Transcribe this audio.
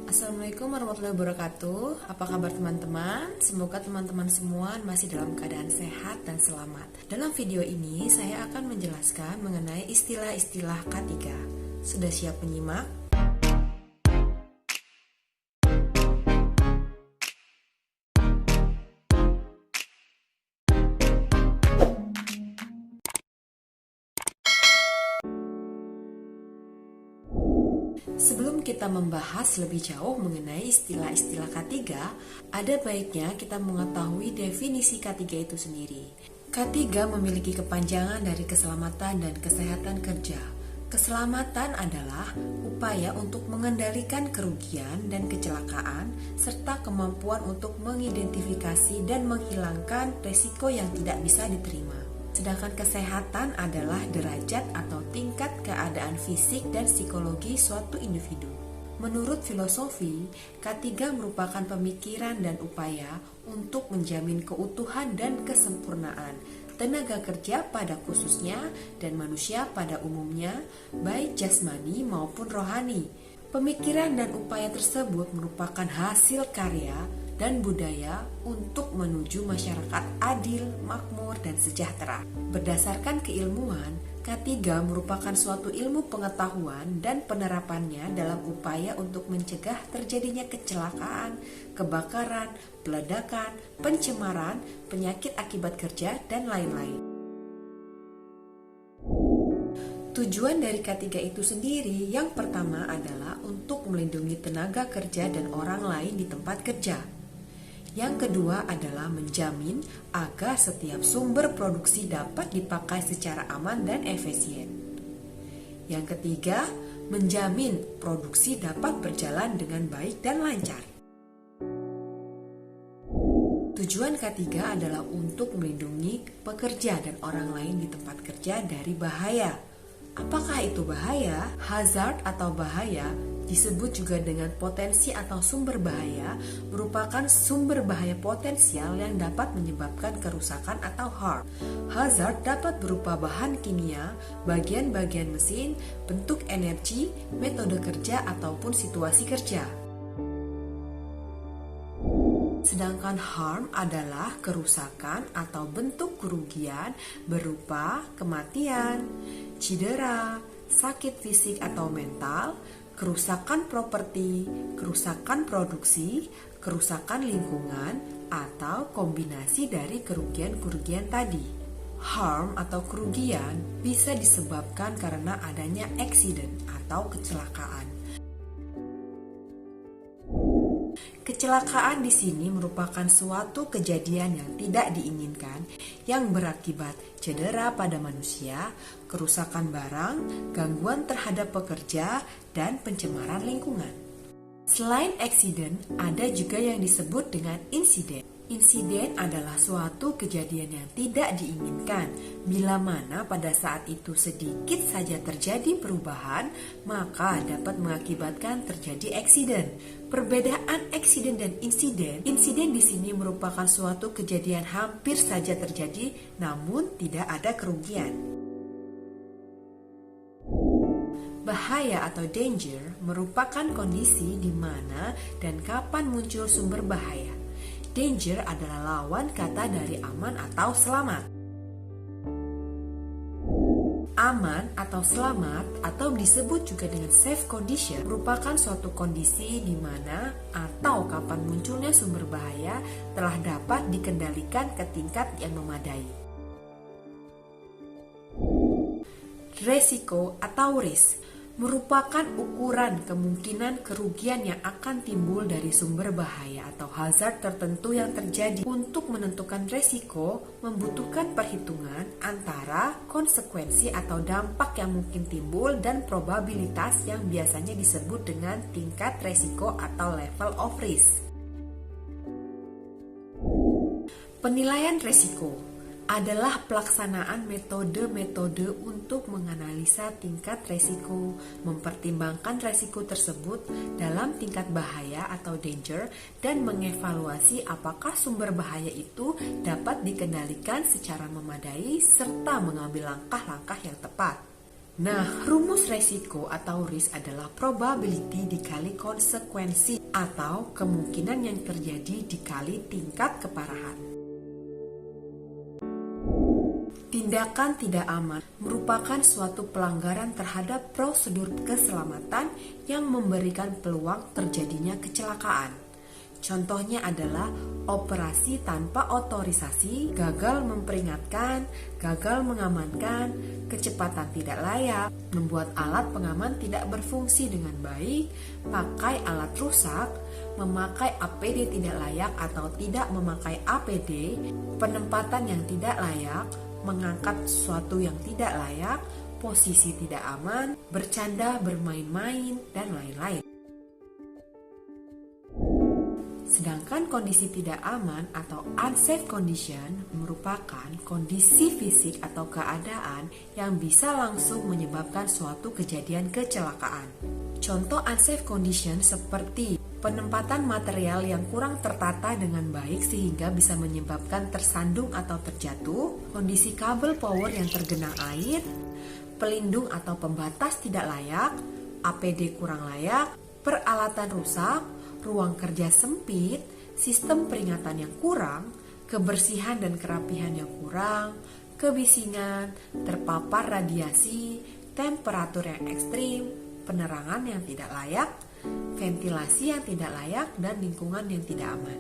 Assalamualaikum warahmatullahi wabarakatuh. Apa kabar teman-teman? Semoga teman-teman semua masih dalam keadaan sehat dan selamat. Dalam video ini saya akan menjelaskan mengenai istilah-istilah K3. Sudah siap menyimak? Sebelum kita membahas lebih jauh mengenai istilah-istilah K3, ada baiknya kita mengetahui definisi K3 itu sendiri. K3 memiliki kepanjangan dari keselamatan dan kesehatan kerja. Keselamatan adalah upaya untuk mengendalikan kerugian dan kecelakaan, serta kemampuan untuk mengidentifikasi dan menghilangkan risiko yang tidak bisa diterima. Sedangkan kesehatan adalah derajat atau tingkat keadaan fisik dan psikologi suatu individu. Menurut filosofi, K3 merupakan pemikiran dan upaya untuk menjamin keutuhan dan kesempurnaan tenaga kerja pada khususnya dan manusia pada umumnya, baik jasmani maupun rohani. Pemikiran dan upaya tersebut merupakan hasil karya dan budaya untuk menuju masyarakat adil, makmur, dan sejahtera. Berdasarkan keilmuan, K3 merupakan suatu ilmu pengetahuan dan penerapannya dalam upaya untuk mencegah terjadinya kecelakaan, kebakaran, peledakan, pencemaran, penyakit akibat kerja, dan lain-lain. Tujuan dari K3 itu sendiri yang pertama adalah untuk melindungi tenaga kerja dan orang lain di tempat kerja. Yang kedua adalah menjamin agar setiap sumber produksi dapat dipakai secara aman dan efisien. Yang ketiga, menjamin produksi dapat berjalan dengan baik dan lancar. Tujuan K3 adalah untuk melindungi pekerja dan orang lain di tempat kerja dari bahaya. Apakah itu bahaya? Hazard atau bahaya disebut juga dengan potensi atau sumber bahaya, merupakan sumber bahaya potensial yang dapat menyebabkan kerusakan atau harm. Hazard dapat berupa bahan kimia, bagian-bagian mesin, bentuk energi, metode kerja, ataupun situasi kerja. Sedangkan harm adalah kerusakan atau bentuk kerugian berupa kematian, cedera, sakit fisik atau mental, kerusakan properti, kerusakan produksi, kerusakan lingkungan, atau kombinasi dari kerugian-kerugian tadi. Harm atau kerugian bisa disebabkan karena adanya accident atau kecelakaan. Kecelakaan di sini merupakan suatu kejadian yang tidak diinginkan yang berakibat cedera pada manusia, kerusakan barang, gangguan terhadap pekerja, dan pencemaran lingkungan. Selain accident, ada juga yang disebut dengan insiden. Insiden adalah suatu kejadian yang tidak diinginkan, bila mana pada saat itu sedikit saja terjadi perubahan, maka dapat mengakibatkan terjadi accident. Perbedaan accident dan insiden di sini merupakan suatu kejadian hampir saja terjadi, namun tidak ada kerugian. Bahaya atau danger merupakan kondisi di mana dan kapan muncul sumber bahaya. Danger adalah lawan kata dari aman atau selamat. Aman atau selamat atau disebut juga dengan safe condition merupakan suatu kondisi di mana atau kapan munculnya sumber bahaya telah dapat dikendalikan ke tingkat yang memadai. Resiko atau risk merupakan ukuran kemungkinan kerugian yang akan timbul dari sumber bahaya atau hazard tertentu yang terjadi. Untuk menentukan resiko membutuhkan perhitungan antara konsekuensi atau dampak yang mungkin timbul dan probabilitas yang biasanya disebut dengan tingkat resiko atau level of risk. Penilaian resiko adalah pelaksanaan metode-metode untuk menganalisa tingkat resiko, mempertimbangkan resiko tersebut dalam tingkat bahaya atau danger, dan mengevaluasi apakah sumber bahaya itu dapat dikendalikan secara memadai serta mengambil langkah-langkah yang tepat. Nah, rumus resiko atau risk adalah probability dikali konsekuensi atau kemungkinan yang terjadi dikali tingkat keparahan. Tindakan tidak aman merupakan suatu pelanggaran terhadap prosedur keselamatan yang memberikan peluang terjadinya kecelakaan. Contohnya adalah operasi tanpa otorisasi, gagal memperingatkan, gagal mengamankan, kecepatan tidak layak, membuat alat pengaman tidak berfungsi dengan baik, pakai alat rusak, memakai APD tidak layak atau tidak memakai APD, penempatan yang tidak layak, mengangkat sesuatu yang tidak layak, posisi tidak aman, bercanda, bermain-main, dan lain-lain. Sedangkan kondisi tidak aman atau unsafe condition merupakan kondisi fisik atau keadaan yang bisa langsung menyebabkan suatu kejadian kecelakaan. Contoh unsafe condition seperti penempatan material yang kurang tertata dengan baik sehingga bisa menyebabkan tersandung atau terjatuh, kondisi kabel power yang tergenang air, pelindung atau pembatas tidak layak, APD kurang layak, peralatan rusak, ruang kerja sempit, sistem peringatan yang kurang, kebersihan dan kerapihan yang kurang, kebisingan, terpapar radiasi, temperatur yang ekstrim, penerangan yang tidak layak, ventilasi yang tidak layak, dan lingkungan yang tidak aman.